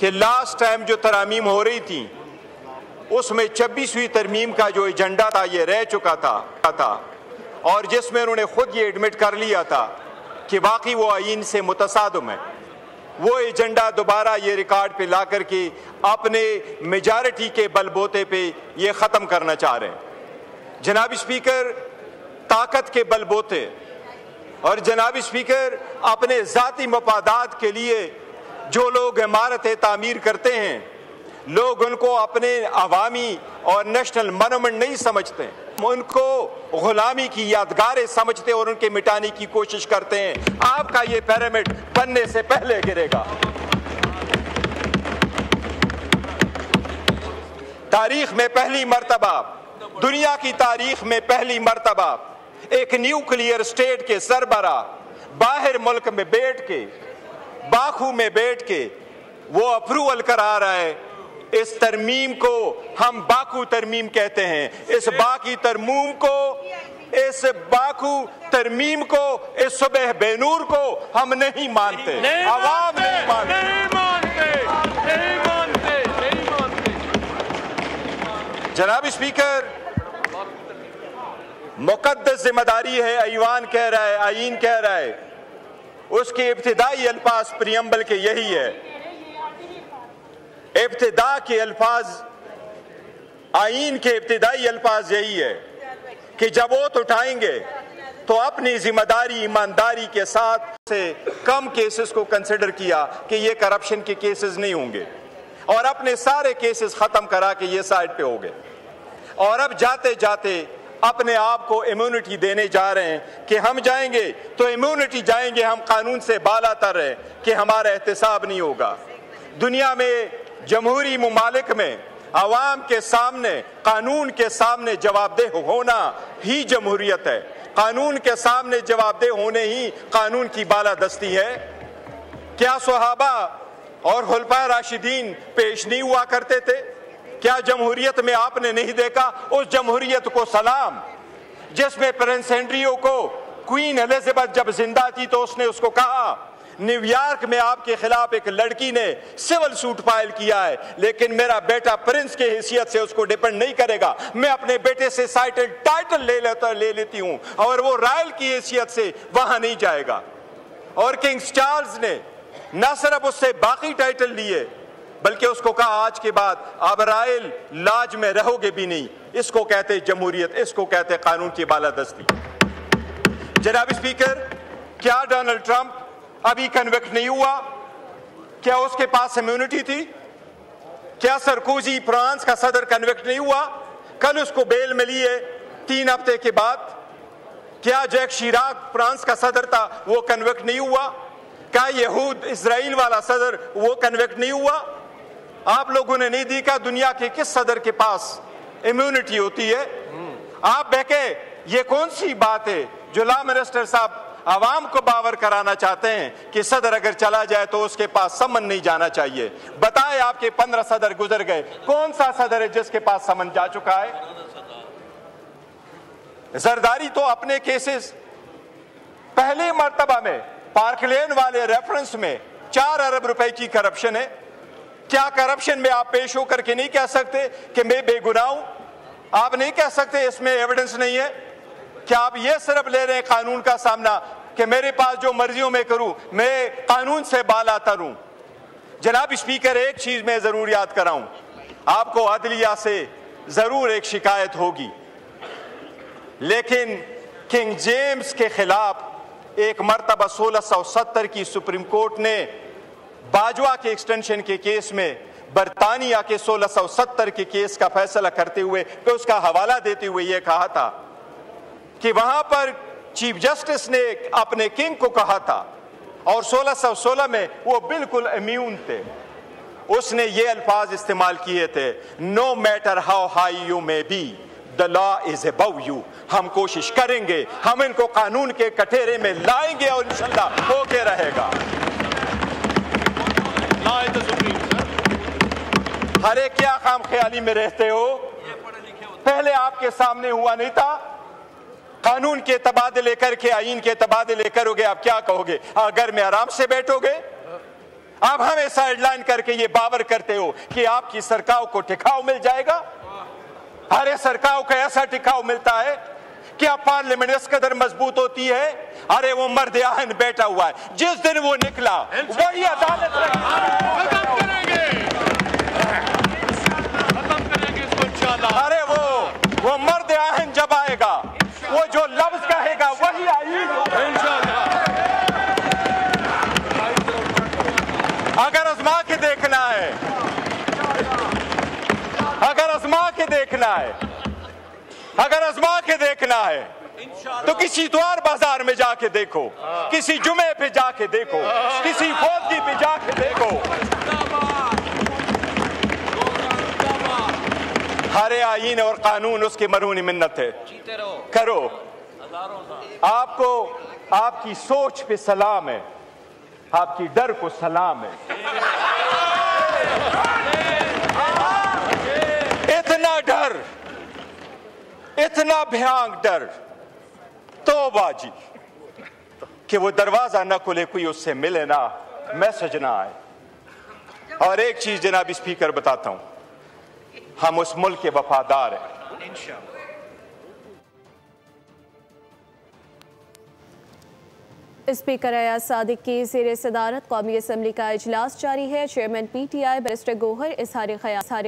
कि last time जो तरमीम हो रही थी उसमें 26वीं तरमीम का जो एजेंडा था ये रह चुका था और जिसमें उन्होंने खुद ये एडमिट कर लिया था कि वाकई वो आईन से मुतसादम है। वो एजेंडा दोबारा ये रिकॉर्ड पे ला करके अपने मेजॉरिटी के बलबूते पे ये ख़त्म करना चाह रहे हैं। जनाब स्पीकर, ताकत के बलबूते और जनाब स्पीकर अपने ज़ाती मफादात के लिए जो लोग इमारतें तामीर करते हैं, लोग उनको अपने अवामी और नेशनल मोनूमेंट नहीं समझते, उनको गुलामी की यादगारें समझते और उनके मिटाने की कोशिश करते हैं। आपका ये पिरामिड बनने से पहले गिरेगा। तारीख में पहली मर्तबा, दुनिया की तारीख में पहली मर्तबा एक न्यूक्लियर स्टेट के सरबरा बाहर मुल्क में बैठ के, बाकू में बैठ के वो अप्रूवल करा रहा है। इस तरमीम को हम बाकू तरमीम कहते हैं। इस बाकी तरमीम को, इस बाकू तरमीम को, इस सुबह बेनूर को हम नहीं मानते, अवाम नहीं मानते। जनाब स्पीकर, मुकद्दस जिम्मेदारी है, ऐवान कह रहा है, आईन कह रहा है, उसके इब्तिदाई अल्फाज प्रियम्बल के यही है। इब्तिदा के अल्फाज, आईन के इब्तिदाई अल्फाज यही है कि जब वोट उठाएंगे तो अपनी जिम्मेदारी ईमानदारी के साथ से कम केसेस को कंसिडर किया कि ये करप्शन के केसेस नहीं होंगे और अपने सारे केसेस खत्म करा के ये साइड पे हो गए। और अब जाते जाते अपने आप को इम्यूनिटी देने जा रहे हैं कि हम जाएंगे तो इम्यूनिटी जाएंगे, हम कानून से बालातर है कि हमारा एहतसाब नहीं होगा। दुनिया में जमहूरी मुमालिक में अवाम के सामने, कानून के सामने जवाबदेह होना ही जमहूरियत है। कानून के सामने जवाबदेह होने ही कानून की बालादस्ती है। क्या सहाबा और खुलफाए राशिदीन पेश नहीं हुआ करते थे? क्या जमहूरियत में आपने नहीं देखा उस जमहूरियत को सलाम जिसमें प्रिंस एंड्रियो को क्वीन एलिजाबेथ जब जिंदा थी तो उसने उसको कहा, न्यूयॉर्क में आपके खिलाफ एक लड़की ने सिविल सूट फाइल किया है, लेकिन मेरा बेटा प्रिंस के हैसियत से उसको डिपेंड नहीं करेगा, मैं अपने बेटे से टाइटल ले लेती हूं और वो रॉयल की हैसियत से वहां नहीं जाएगा। और किंग चार्ल्स ने न सिर्फ उससे बाकी टाइटल लिए बल्कि उसको कहा आज के बाद आप रॉयल लाज में रहोगे भी नहीं। इसको कहते जमहूरियत, इसको कहते कानून की बालादस्ती। जनाब स्पीकर, क्या डोनाल्ड ट्रंप अभी कन्विक्ट नहीं हुआ? क्या उसके पास इम्यूनिटी थी? क्या सरकोजी फ्रांस का सदर कन्विक्ट नहीं हुआ? कल उसको बेल मिली है 3 हफ्ते के बाद। क्या जैक शिराक फ्रांस का सदर था, वो कन्विक्ट नहीं हुआ? क्या यहूद इजराइल वाला सदर वो कन्विक्ट नहीं हुआ? आप लोगों ने नहीं देखा दुनिया के किस सदर के पास इम्यूनिटी होती है? आप बहके, ये कौन सी बात है जो लॉ मिनिस्टर साहब आवाम को बावर कराना चाहते हैं कि सदर अगर चला जाए तो उसके पास समन नहीं जाना चाहिए? बताएं, आपके 15 सदर गुजर गए, कौन सा सदर है जिसके पास समन जा चुका है? जरदारी तो अपने केसेस पहले मर्तबा में पार्कलेन वाले रेफरेंस में 4 अरब रुपए की करप्शन है। क्या करप्शन में आप पेश होकर के नहीं कह सकते कि मैं बेगुनाह हूं? आप नहीं कह सकते इसमें एविडेंस नहीं है? क्या आप ये सिर्फ ले रहे हैं कानून का सामना कि मेरे पास जो मर्जियों में करूं, मैं कानून से बालातर हूं? जनाब स्पीकर, एक चीज मैं जरूर याद कराऊं, आपको अदलिया से जरूर एक शिकायत होगी, लेकिन किंग जेम्स के खिलाफ एक मर्तबा 1670 की सुप्रीम कोर्ट ने बाजवा के एक्सटेंशन के केस में बरतानिया के 1670 के केस का फैसला करते हुए तो उसका हवाला देते हुए यह कहा था कि वहां पर चीफ जस्टिस ने अपने किंग को कहा था और 1616 में वो बिल्कुल इम्यून थे। उसने ये अल्फाज इस्तेमाल किए थे, no matter how high you may be the law is above you. हम कोशिश करेंगे, हम इनको कानून के कटघरे में लाएंगे और इंशाल्लाह होके रहेगा। अरे क्या खाम ख्याली में रहते हो? पहले आपके सामने हुआ नहीं था? कानून के तबादले करके आईन के तबादले करोगे, आप क्या कहोगे? घर में आराम से बैठोगे? अब हमें साइडलाइन करके ये बावर करते हो कि आपकी सरकार को टिकाऊ मिल जाएगा। अरे सरकार को ऐसा टिकाऊ मिलता है, क्या पार्लियामेंट इस कदर मजबूत होती है? अरे वो मर्द आहन बैठा हुआ है, जिस दिन वो निकला वही अदालत खत्म करेंगे इसको इंशाल्लाह। अरे वो मर्द आहन जब आएगा, वो जो लफ्ज कहेगा वही आईन होगा इंशाल्लाह। अगर आजमा के देखना है, अगर आजमा के देखना है, अगर आजमा के देखना है तो किसी द्वार बाजार में जाके देखो, किसी जुमे पे जाके देखो, किसी फौजी पे जाके देखो। हर आईन और कानून उसकी मरूनी मिन्नत है, करो। आपको आपकी सोच पे सलाम है, आपकी डर को सलाम है। इतना डर, इतना भयानक डर, तौबा जी, कि वो दरवाजा ना खुले, कोई उससे मिले ना, मैसेज ना आए। और एक चीज जनाब स्पीकर बताता हूं, हम उस मुल्क के वफादार हैं। स्पीकर अयाज सादिक की ज़ेर सदारत कौमी असम्बली का इजलास जारी है। चेयरमैन PTI बैरिस्टर गौहर इज़हार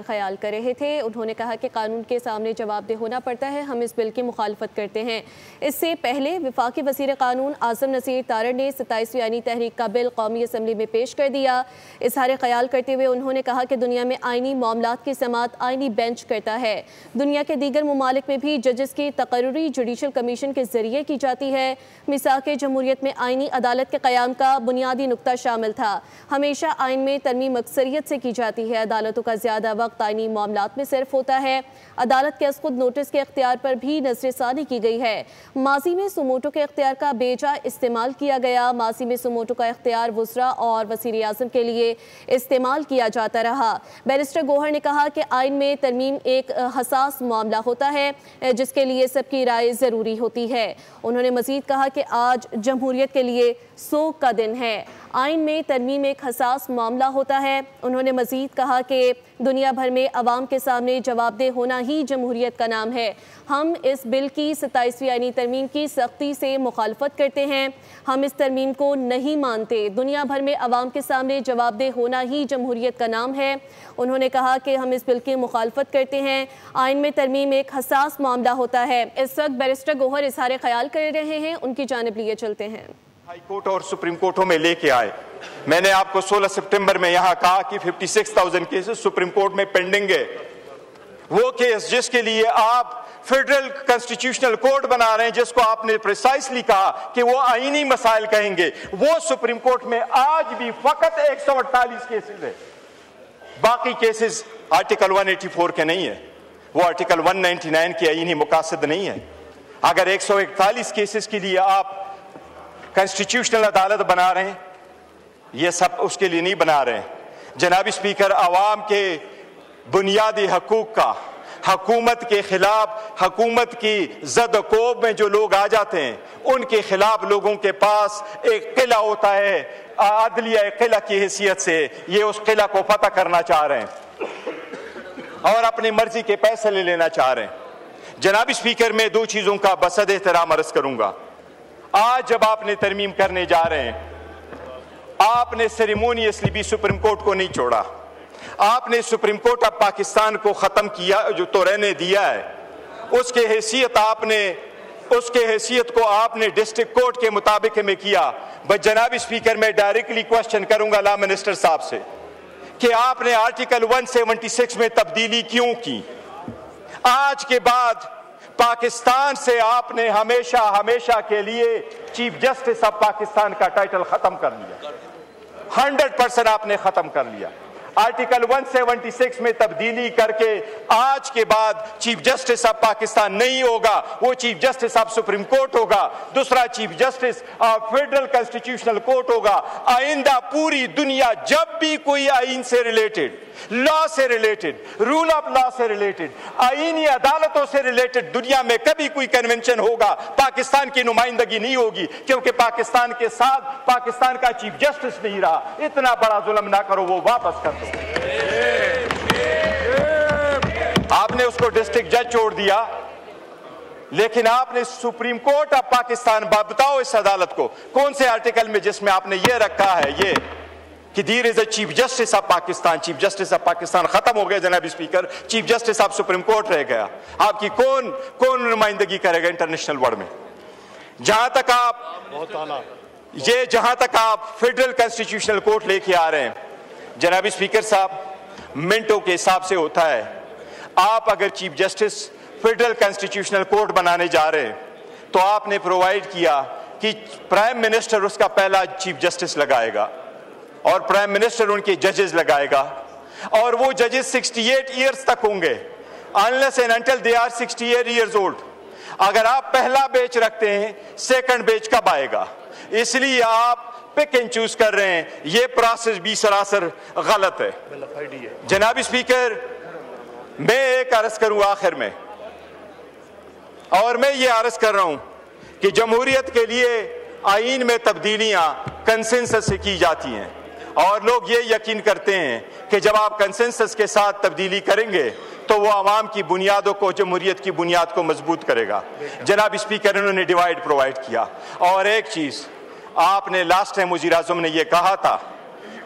ख्याल कर रहे थे। उन्होंने कहा कि कानून के सामने जवाबदेह होना पड़ता है, हम इस बिल की मुखालफत करते हैं। इससे पहले वफाकी वज़ीर कानून आज़म नसीर तारड़ ने 27वीं आईनी तहरीक का बिल कौमी असम्बली में पेश कर दिया। इज़हार ख्याल करते हुए उन्होंने कहा कि दुनिया में आईनी मामलात की समाअत आईनी बेंच करता है। दुनिया के दीगर ममालिक में भी जजेस की तकर्रुरी जुडिशल कमीशन के जरिए की जाती है। मिसाक जमहूरियत में आईनी अदालत के क़याम का बुनियादी नुक्ता शामिल था। हमेशा आइन में तरमीम अक्सरियत से की जाती है। अदालतों का ज़्यादा वक्त आईनी मामलात में सिर्फ होता है। अदालत के खुद नोटिस के इख्तियार पर भी नज़रसानी की गई है। माजी में सुमोटो के इख्तियार का बेजा इस्तेमाल किया गया। माजी में सुमोटो का इख्तियार वज़रा और वज़ीर आज़म के लिए इस्तेमाल किया जाता रहा। बैरिस्टर गौहर ने कहा कि आइन में तरमीम एक हसास मामला होता है, जिसके लिए सबकी राय ज़रूरी होती है। उन्होंने मज़ीद कहा कि आज जमहूरियत के लिए सोग का दिन है। आइन में तरमीम एक हसास मामला होता है। उन्होंने मज़ीद कहा कि दुनिया भर में अवाम के सामने जवाबदेह होना ही जमहूरियत का नाम है। हम इस बिल की 27वीं आईनी तरमीम की सख्ती से मुखालफत करते हैं। हम इस तरमीम को नहीं मानते। दुनिया भर में अवाम के सामने जवाबदेह होना ही जमहूरियत का नाम है। उन्होंने कहा कि हम इस बिल की मुखालफत करते हैं। आइन में तरमीम एक हसास मामला होता है। इस वक्त बैरिस्टर गौहर इज़हार ख्याल कर रहे हैं, उनकी जानिब लिए चलते हैं। हाई कोर्ट और सुप्रीम कोर्टों में लेके आए। मैंने आपको 16 सितंबर में यहां कहा कि 56,000 केसेस सुप्रीम कोर्ट में पेंडिंग है। वो केस जिसके लिए आप फेडरल कॉन्स्टिट्यूशनल कोर्ट बना रहे हैं, जिसको आपने प्रिसाइसली कहा कि वो आईनी मसाइल कहेंगे, वो सुप्रीम कोर्ट में आज भी फकत 148 केसेस है। बाकी केसेस आर्टिकल 184 के नहीं है, वो आर्टिकल 199 के आईनी मुकासद नहीं है। अगर 141 केसेस के लिए आप कॉन्स्टिट्यूशनल अदालत बना रहे हैं, ये सब उसके लिए नहीं बना रहे हैं। जनाब स्पीकर, आवाम के बुनियादी हकूक का हुकूमत के खिलाफ, हुकूमत की ज़द-कोब में जो लोग आ जाते हैं, उनके खिलाफ लोगों के पास एक किला होता है, अदलिया किला की हैसियत से ये उस किला को फतह करना चाह रहे हैं और अपनी मर्जी के पैसे ले लेना चाह रहे हैं। जनाब स्पीकर, मैं दो चीज़ों का बसद एहतराम अर्ज करूंगा। आज जब आपने तरमीम करने जा रहे हैं, आपने सेरेमोनियसली भी सुप्रीम कोर्ट को नहीं छोड़ा। आपने सुप्रीम कोर्ट ऑफ पाकिस्तान को खत्म किया, जो तो रहने दिया है, उसके हैसियत को आपने डिस्ट्रिक्ट कोर्ट के मुताबिक में किया। बस जनाब स्पीकर, मैं डायरेक्टली क्वेश्चन करूंगा लॉ मिनिस्टर साहब से कि आपने आर्टिकल 176 में तब्दीली क्यों की? आज के बाद पाकिस्तान से आपने हमेशा हमेशा के लिए चीफ जस्टिस ऑफ पाकिस्तान का टाइटल खत्म कर लिया। 100% आपने खत्म कर लिया। आर्टिकल 176 में तब्दीली करके आज के बाद चीफ जस्टिस ऑफ पाकिस्तान नहीं होगा, वो chief justice of supreme court होगा, दूसरा chief justice of federal constitutional court होगा। आइंदा पूरी दुनिया जब भी कोई आइन से रिलेटेड लॉ से रिलेटेड, रूल ऑफ लॉ से रिलेटेड, आईनी अदालतों से रिलेटेड दुनिया में कभी कोई कन्वेंशन होगा, पाकिस्तान की नुमाइंदगी नहीं होगी, क्योंकि पाकिस्तान के साथ पाकिस्तान का चीफ जस्टिस नहीं रहा। इतना बड़ा जुल्म ना करो, वो वापस कर दो। आपने उसको डिस्ट्रिक्ट जज छोड़ दिया, लेकिन आपने सुप्रीम कोर्ट ऑफ पाकिस्तान, बताओ इस अदालत को कौन से आर्टिकल में जिसमें आपने ये रखा है ये कि there is a chief justice of Pakistan. Chief justice of Pakistan खत्म हो गया जनाब speaker, chief justice of supreme court रह गया। आपकी कौन नुमाइंदगी करेगा इंटरनेशनल वर्ल्ड में? जहां तक आप फेडरल कॉन्स्टिट्यूशनल कोर्ट लेके आ रहे हैं जनाब स्पीकर साहब, मिनटों के हिसाब से होता है। आप अगर chief justice federal constitutional court बनाने जा रहे हैं तो आपने प्रोवाइड किया कि प्राइम मिनिस्टर उसका पहला चीफ जस्टिस लगाएगा और प्राइम मिनिस्टर उनके जजेस लगाएगा, और वो जजेस 68 ईयर्स तक होंगे, unless and until they are 68 years old. अगर आप पहला बेच रखते हैं, सेकंड बेच कब आएगा? इसलिए आप पिक एंड चूज कर रहे हैं। ये प्रोसेस भी सरासर गलत है। जनाब स्पीकर, मैं एक अर्ज करूं आखिर में, और मैं ये अर्ज कर रहा हूं कि जमहूरियत के लिए आईन में तब्दीलियां कंसेंसस से की जाती हैं, और लोग ये यकीन करते हैं कि जब आप कंसेंसस के साथ तब्दीली करेंगे तो वो आवाम की बुनियादों को, जमहूरियत की बुनियाद को मजबूत करेगा। जनाब स्पीकर, उन्होंने डिवाइड प्रोवाइड किया। और एक चीज आपने लास्ट टाइम वज़ीर आज़म ने यह कहा था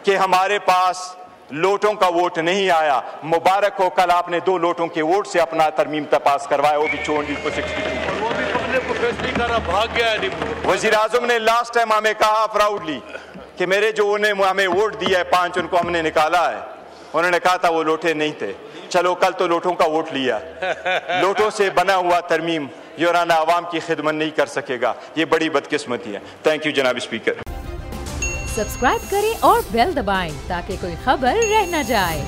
कि हमारे पास लोटों का वोट नहीं आया। मुबारक हो, कल आपने 2 लोटों के वोट से अपना तरमीम पास करवाया, वो भी 62। भाग गया। वज़ीर आज़म ने लास्ट टाइम हमें कहा प्राउडली कि मेरे जो उन्हें हमें वोट दिया है 5, उनको हमने निकाला है। उन्होंने कहा था वो लोटे नहीं थे। चलो कल तो लोटों का वोट लिया। लोटों से बना हुआ तरमीम योराना आवाम की खिदमत नहीं कर सकेगा। ये बड़ी बदकिस्मती है। थैंक यू जनाब स्पीकर। सब्सक्राइब करें और बेल दबाएं ताकि कोई खबर रह न जाए।